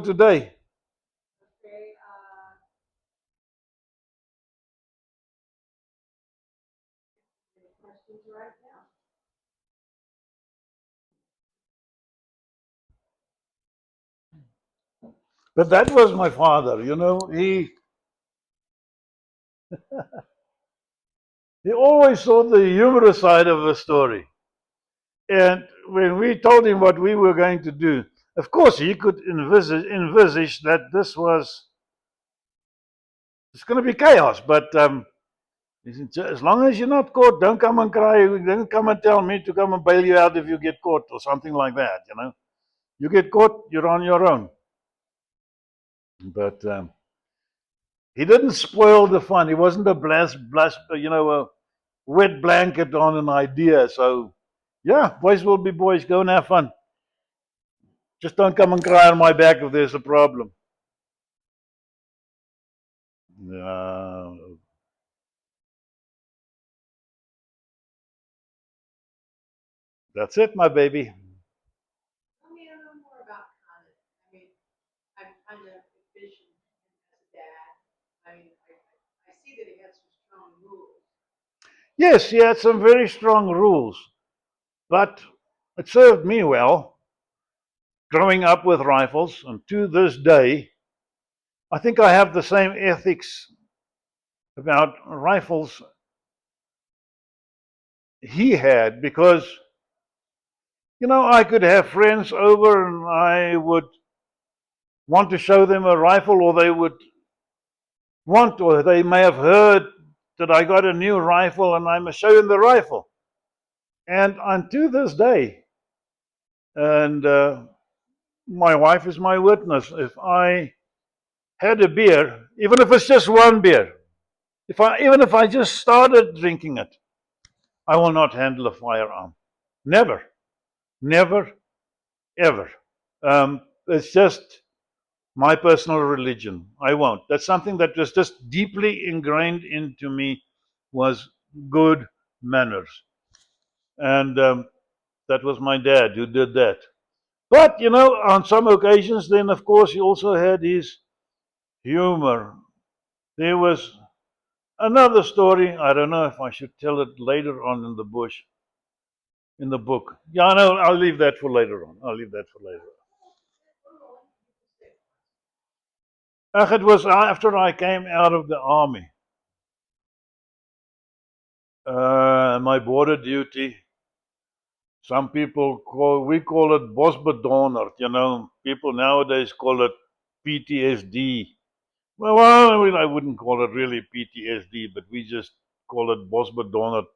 today? Okay, any questions right now? But that was my father, you know. He always saw the humorous side of a story. And when we told him what we were going to do, of course he could envisage that it's going to be chaos. But he said, as long as you're not caught, don't come and cry. Don't come and tell me to come and bail you out if you get caught or something like that. You know, you get caught, you're on your own. But he didn't spoil the fun. He wasn't a a wet blanket on an idea. So, yeah, boys will be boys. Go and have fun. Just don't come and cry on my back if there's a problem. Uh, that's it, my baby. Tell me a little more about Conan. I mean, I'm kind of envisioning him as a dad. I see that he had some strong rules. Yes, he had some very strong rules, but it served me well growing up with rifles. And to this day, I think I have the same ethics about rifles he had because, you know, I could have friends over and I would want to show them a rifle, or they would or they may have heard that I got a new rifle and I must show them the rifle. And unto this day, and my wife is my witness, if I had a beer, even if it's just one beer, even if I just started drinking it, I will not handle a firearm. Never, never, ever. It's just my personal religion. I won't. That's something that was just deeply ingrained into me, was good manners. And that was my dad who did that. But, you know, on some occasions, then of course, he also had his humor. There was another story. I don't know if I should tell it later on in the bush, in the book. Yeah, no, I'll leave that for later on. I'll leave that for later on. It was after I came out of the army, my border duty. Some we call it bosbedonderd, you know. People nowadays call it PTSD. Well, I wouldn't call it really PTSD, but we just call it bosbedonderd.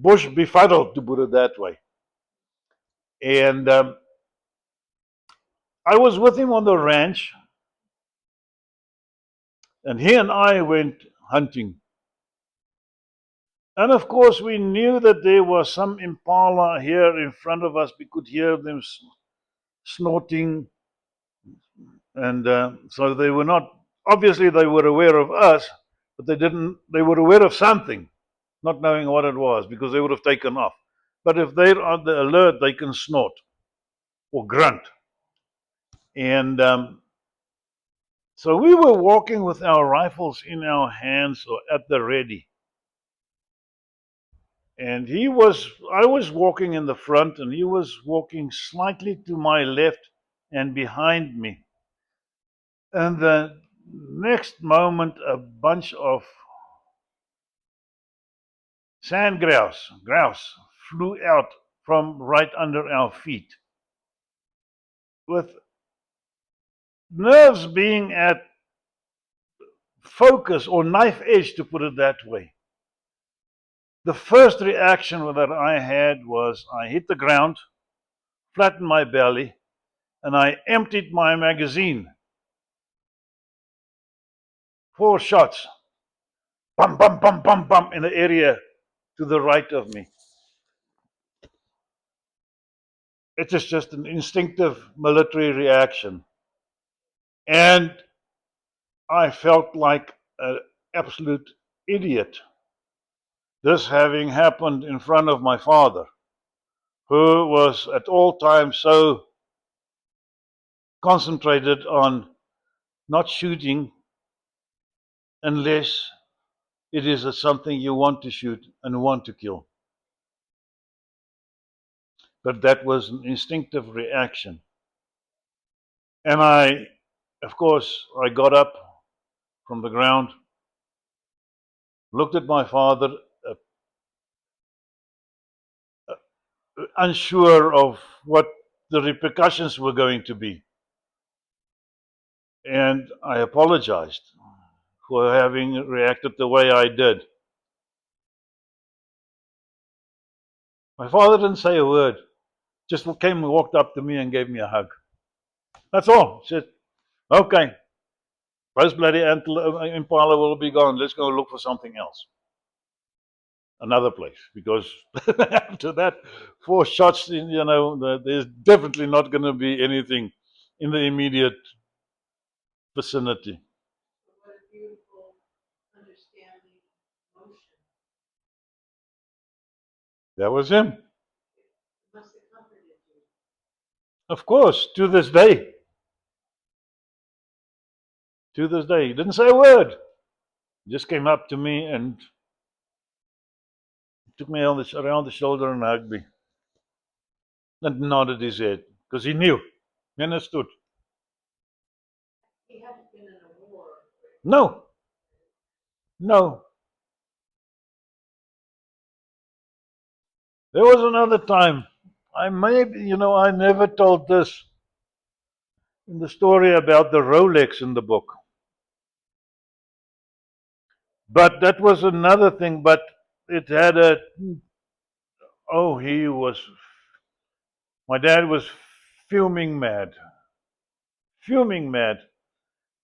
Bush befuddled, to put it that way. And I was with him on the ranch, and he and I went hunting. And of course, we knew that there was some impala here in front of us. We could hear them snorting. And so they were not, obviously, they were aware of us, but they were aware of something, not knowing what it was, because they would have taken off. But if they're on the alert, they can snort or grunt. And so we were walking with our rifles in our hands or at the ready. And I was walking in the front, and he was walking slightly to my left and behind me. And the next moment, a bunch of sand grouse flew out from right under our feet. With nerves being at focus or knife edge, to put it that way, the first reaction that I had was I hit the ground, flattened my belly, and I emptied my magazine. 4 shots, bum, bum, bum, bum, bum, in the area to the right of me. It is just an instinctive military reaction. And I felt like an absolute idiot. This having happened in front of my father, who was at all times so concentrated on not shooting unless it is something you want to shoot and want to kill. But that was an instinctive reaction. And of course, I got up from the ground, looked at my father, uh, unsure of what the repercussions were going to be. And I apologized for having reacted the way I did. My father didn't say a word, just came and walked up to me and gave me a hug. That's all. He said, okay, Rose Bloody Impala will be gone. Let's go look for something else. Another place. Because after that, 4 shots, there's definitely not going to be anything in the immediate vicinity. What a beautiful understanding emotion. That was him. It must have comforted you. Of course, to this day. To this day. He didn't say a word. He just came up to me and took me around the shoulder and hugged me. And nodded his head. Because he knew. He understood. He hadn't been in a war. No. No. There was another time. I never told this in the story about the Rolex in the book. But that was another thing. But it had my dad was fuming mad. Fuming mad.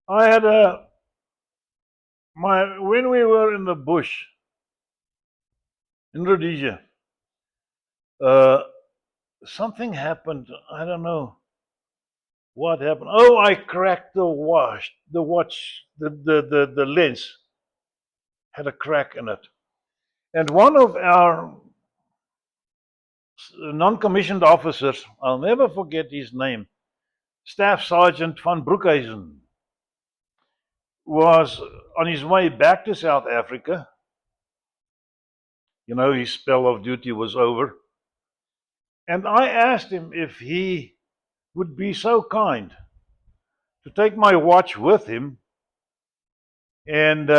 I had when we were in the bush in Rhodesia, uh, something happened. I don't know what happened. Oh, I cracked the watch. The lens had a crack in it. And one of our non-commissioned officers, I'll never forget his name, Staff Sergeant van Broekhuizen, was on his way back to South Africa. His spell of duty was over. And I asked him if he would be so kind to take my watch with him. And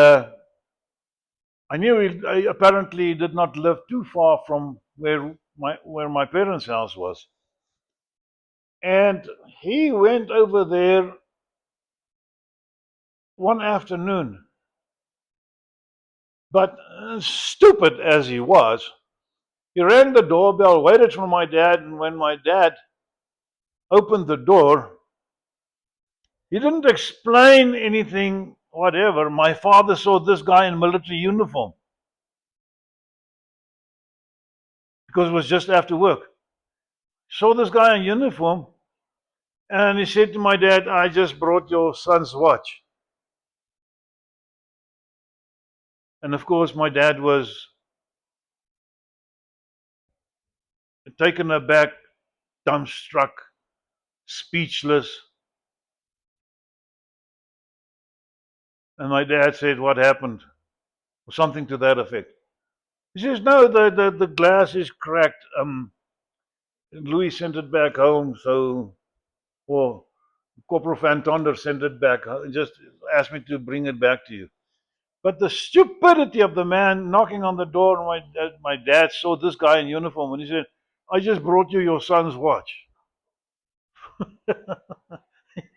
I knew he apparently did not live too far from where my parents' house was. And he went over there one afternoon. But stupid as he was, he rang the doorbell, waited for my dad, and when my dad opened the door, he didn't explain anything, whatever. My father saw this guy in military uniform because it was just after work. Saw this guy in uniform, and he said to my dad, I just brought your son's watch. And of course, my dad was taken aback, dumbstruck, speechless. And my dad said, what happened? Or something to that effect. He says, no, the glass is cracked. Louis sent it back home, or Corporal Van Tonder sent it back, just asked me to bring it back to you. But the stupidity of the man knocking on the door, my dad saw this guy in uniform, and he said, I just brought you your son's watch.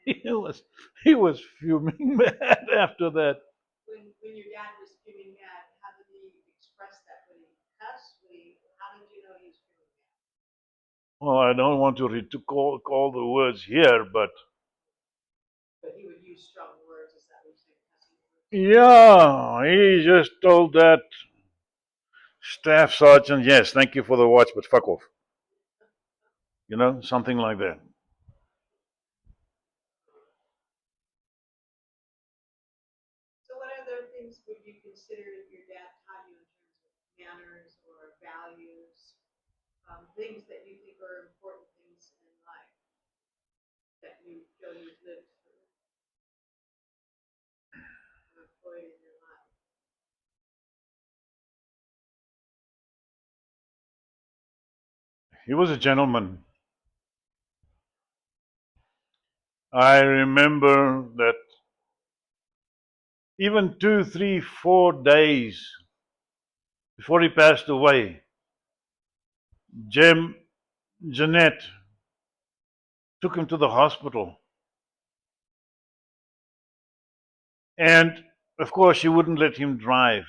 he was fuming mad after that. When your dad was fuming mad, how did he express that? Would he cuss? How did you know he was fuming mad? Well, I don't want to call the words here, but he would use strong words. Is that what you're saying? yeah, he just told that staff sergeant, yes, thank you for the watch, but fuck off. Something like that. So what other things would you consider your dad taught you in terms of manners or values, things that you think are important things in life that you feel He was a gentleman. I remember that even 2, 3, 4 days before he passed away, Jeanette took him to the hospital. And of course, she wouldn't let him drive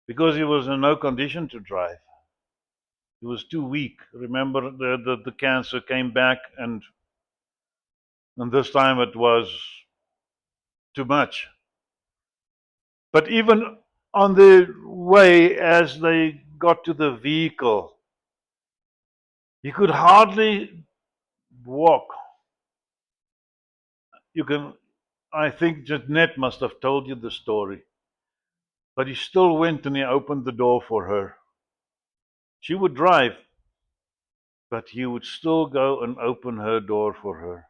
because he was in no condition to drive. He was too weak. Remember, the cancer came back, and this time it was too much. But even on the way, as they got to the vehicle, he could hardly walk. I think Jeanette must have told you the story. But he still went and he opened the door for her. She would drive, but he would still go and open her door for her.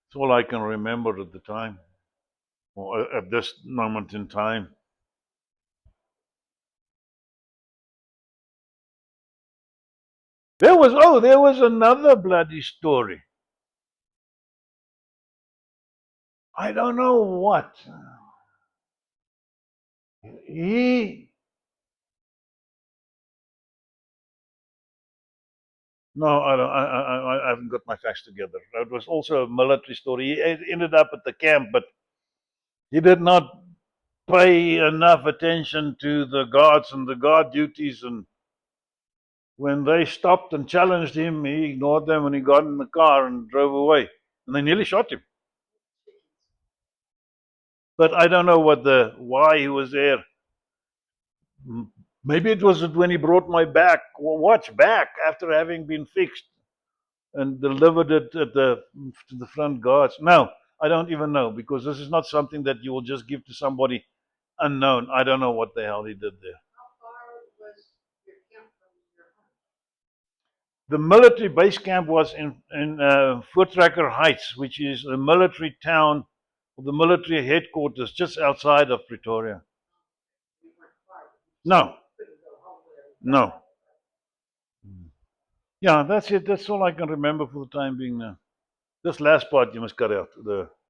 It's all I can remember at the time, or at this moment in time. There was another bloody story. I don't know what. He No, I don't. I haven't got my facts together. It was also a military story. He ended up at the camp, but he did not pay enough attention to the guards and the guard duties. And when they stopped and challenged him, he ignored them and he got in the car and drove away. And they nearly shot him. But I don't know why he was there. Maybe it was when he brought my watch back after having been fixed and delivered it to the front guards. No, I don't even know, because this is not something that you will just give to somebody unknown. I don't know what the hell he did there. How far was your camp from your home? The military base camp was in Voortrekker Heights, which is a military town, the military headquarters just outside of Pretoria. You weren't far. No, You couldn't go home there. no. Yeah, that's it. That's all I can remember for the time being now. This last part you must cut out.